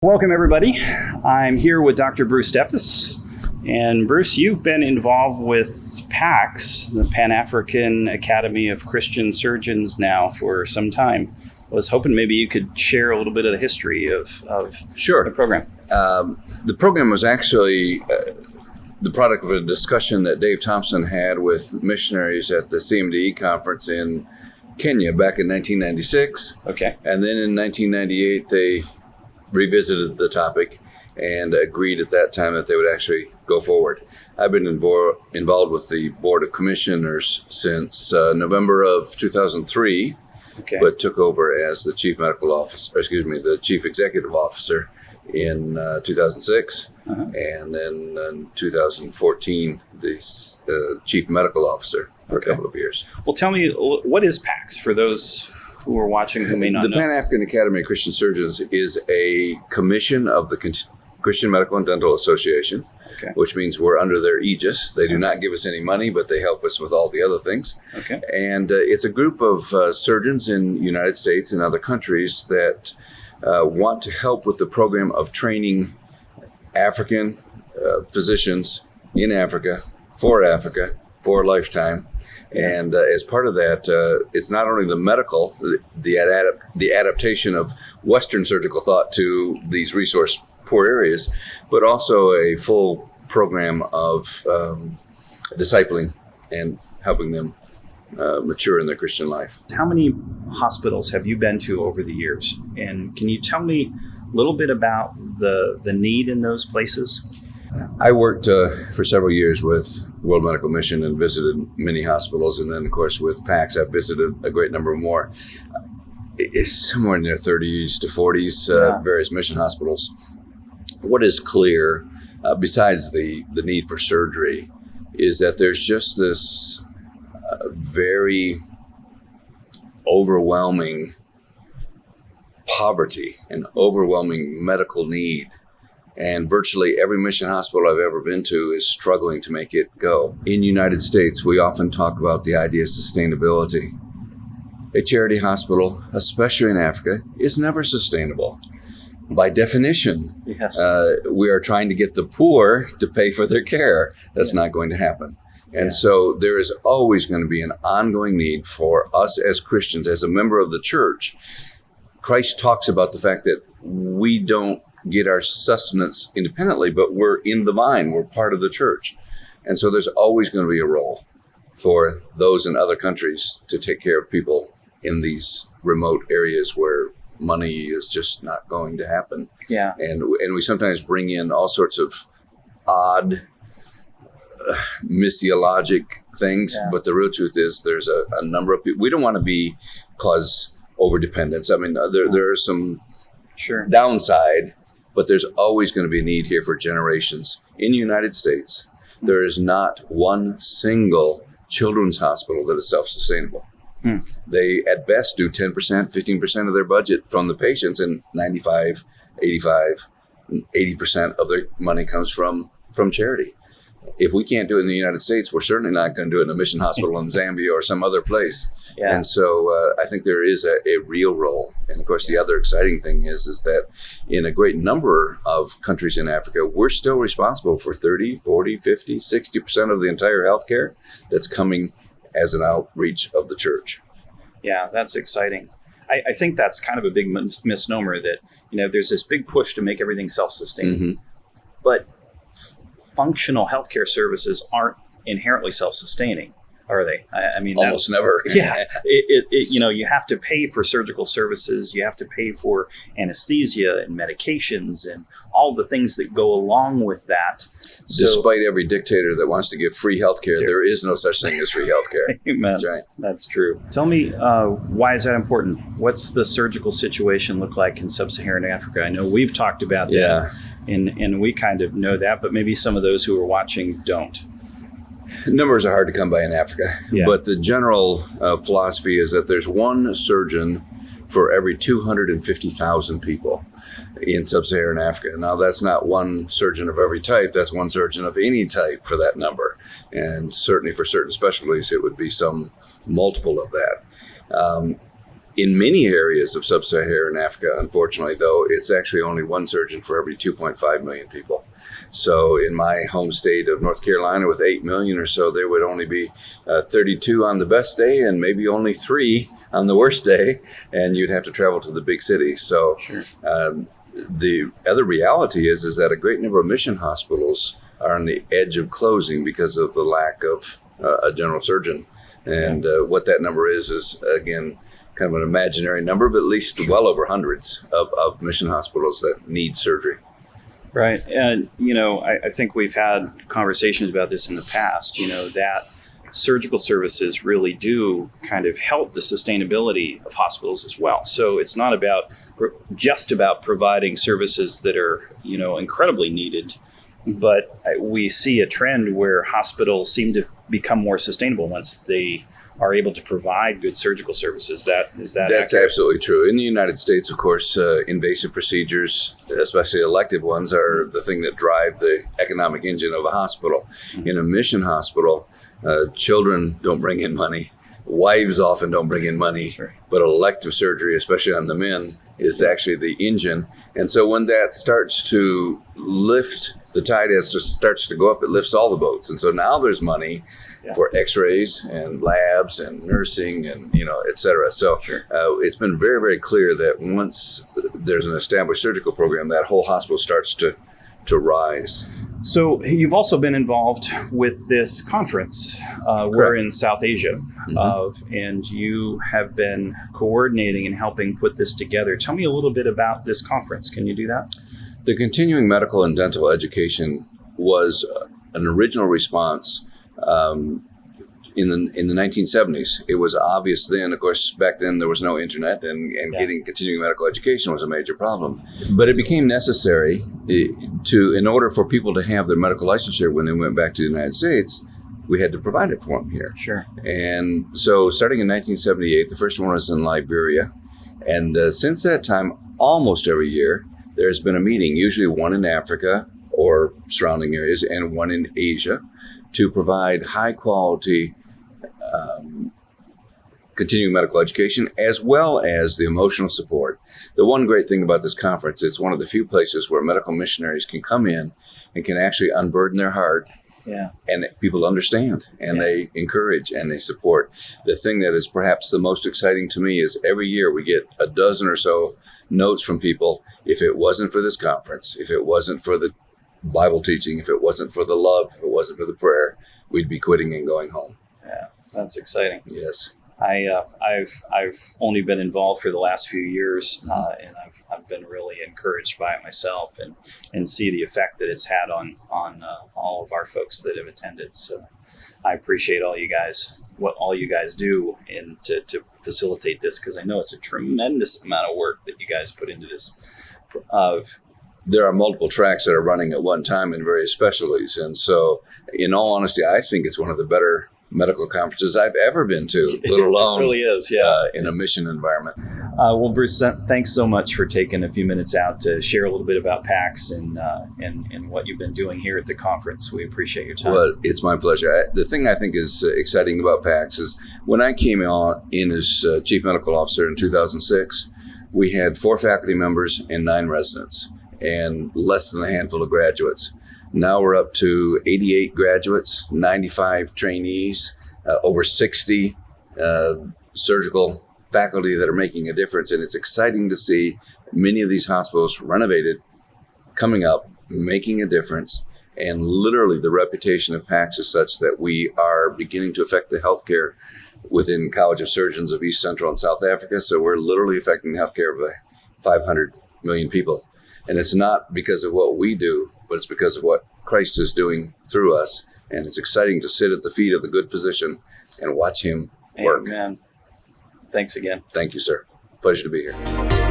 Welcome, everybody. I'm here with Dr. Bruce Steffes. And Bruce, you've been involved with PAACS, the Pan-African Academy of Christian Surgeons, now for some time. I was hoping maybe you could share a little bit of the history of the program. The program was actually the product of a discussion that Dave Thompson had with missionaries at the CMDE conference in Kenya back in 1996. Okay. And then in 1998, they revisited the topic and agreed at that time that they would actually go forward. I've been involved with the Board of Commissioners since November of 2003, but took over as the Chief Executive Officer in 2006, and then in 2014, the Chief Medical Officer for a couple of years. Well, tell me, what is PAACS for those who are watching who may not know? The Pan-African Academy of Christian Surgeons is a commission of the Christian Medical and Dental Association, which means we're under their aegis. They do not give us any money, but they help us with all the other things. And it's a group of surgeons in the United States and other countries that want to help with the program of training African physicians in Africa, for a lifetime. And as part of that, it's not only the medical, the adaptation of Western surgical thought to these resource-poor areas, but also a full program of discipling and helping them mature in their Christian life. How many hospitals have you been to over the years? And can you tell me a little bit about the need in those places? I worked for several years with World Medical Mission and visited many hospitals. And then, of course, with PAACS, I've visited a great number more. It's somewhere in their 30s to 40s, various mission hospitals. What is clear, besides the need for surgery, is that there's just this very overwhelming poverty and overwhelming medical need. And virtually every mission hospital I've ever been to is struggling to make it go. In the United States, we often talk about the idea of sustainability. A charity hospital, especially in Africa, is never sustainable. By definition, we are trying to get the poor to pay for their care. That's not going to happen. And so there is always going to be an ongoing need for us as Christians, as a member of the church. Christ talks about the fact that we don't get our sustenance independently, but we're in the vine, we're part of the church. And so there's always going to be a role for those in other countries to take care of people in these remote areas where money is just not going to happen. And we sometimes bring in all sorts of odd missiologic things, but the real truth is there's a number of people. We don't want to cause overdependence. I mean, there are some downside, but there's always going to be a need here for generations. In the United States, there is not one single children's hospital that is self-sustainable. They, at best, do 10%, 15% of their budget from the patients, and 95, 85, 80% of their money comes from charity. If we can't do it in the United States, we're certainly not going to do it in a mission hospital in Zambia or some other place. And so I think there is a real role. And of course, the other exciting thing is that in a great number of countries in Africa, we're still responsible for 30, 40, 50, 60% of the entire healthcare that's coming as an outreach of the church. Yeah, that's exciting. I think that's kind of a big misnomer that, there's this big push to make everything self-sustaining. But functional healthcare services aren't inherently self-sustaining, are they? I mean, almost never. You have to pay for surgical services. You have to pay for anesthesia and medications and all the things that go along with that. Despite every dictator that wants to give free healthcare, there is no such thing as free healthcare. Amen. That's right. That's true. Tell me, why is that important? What's the surgical situation look like in sub-Saharan Africa? I know we've talked about that, and we kind of know that, but maybe some of those who are watching don't. Numbers are hard to come by in Africa, but the general philosophy is that there's one surgeon for every 250,000 people in sub-Saharan Africa. Now, that's not one surgeon of every type. That's one surgeon of any type for that number. And certainly for certain specialties, it would be some multiple of that. In many areas of sub-Saharan Africa, unfortunately, though, it's actually only one surgeon for every 2.5 million people. So in my home state of North Carolina, with 8 million or so, there would only be 32 on the best day and maybe only 3 on the worst day, and you'd have to travel to the big cities. So Sure. The other reality is that a great number of mission hospitals are on the edge of closing because of the lack of a general surgeon. And what that number is again, kind of an imaginary number, but at least well over hundreds of mission hospitals that need surgery. Right. And, I think we've had conversations about this in the past, that surgical services really do kind of help the sustainability of hospitals as well. So it's not just about providing services that are, incredibly needed, but we see a trend where hospitals seem to become more sustainable once they are able to provide good surgical services. That's accurate? Absolutely true. In the United States, of course, invasive procedures, especially elective ones, are the thing that drive the economic engine of a hospital. Mm-hmm. In a mission hospital, children don't bring in money. Wives often don't bring in money, sure. But elective surgery, especially on the men, is actually the engine. And so when that starts to lift, the tide starts to go up, it lifts all the boats. And so now there's money for x-rays and labs and nursing and, et cetera. So sure. It's been very, very clear that once there's an established surgical program, that whole hospital starts to rise. So you've also been involved with this conference. We're in South Asia, mm-hmm. And you have been coordinating and helping put this together. Tell me a little bit about this conference. Can you do that? The continuing medical and dental education was an original response in the 1970s. It was obvious then, of course, back then there was no internet and getting continuing medical education was a major problem. But it became necessary in order for people to have their medical licensure when they went back to the United States, we had to provide it for them here. Sure. And so starting in 1978, the first one was in Liberia. And since that time, almost every year, there's been a meeting, usually one in Africa or surrounding areas and one in Asia, to provide high quality continuing medical education as well as the emotional support. The one great thing about this conference, it's one of the few places where medical missionaries can come in and can actually unburden their heart. Yeah. And people understand and they encourage and they support. The thing that is perhaps the most exciting to me is every year we get a dozen or so notes from people. If it wasn't for this conference, if it wasn't for the Bible teaching, if it wasn't for the love, if it wasn't for the prayer, we'd be quitting and going home. Yeah, that's exciting. Yes. I've only been involved for the last few years, and I've been really encouraged by it myself, and see the effect that it's had on all of our folks that have attended. So I appreciate what all you guys do to facilitate this, because I know it's a tremendous amount of work that you guys put into this. There are multiple tracks that are running at one time in various specialties, and so in all honesty, I think it's one of the better medical conferences I've ever been to, let alone it really is, in a mission environment. Well, Bruce, thanks so much for taking a few minutes out to share a little bit about PAACS and what you've been doing here at the conference. We appreciate your time. Well, it's my pleasure. The thing I think is exciting about PAACS is when I came in as Chief Medical Officer in 2006, we had 4 faculty members and 9 residents and less than a handful of graduates. Now we're up to 88 graduates, 95 trainees, over 60 surgical faculty that are making a difference. And it's exciting to see many of these hospitals renovated, coming up, making a difference. And literally the reputation of PAACS is such that we are beginning to affect the healthcare within College of Surgeons of East Central and South Africa. So we're literally affecting the healthcare of 500 million people. And it's not because of what we do, but it's because of what Christ is doing through us. And it's exciting to sit at the feet of the good physician and watch him work. Amen. Thanks again. Thank you, sir. Pleasure to be here.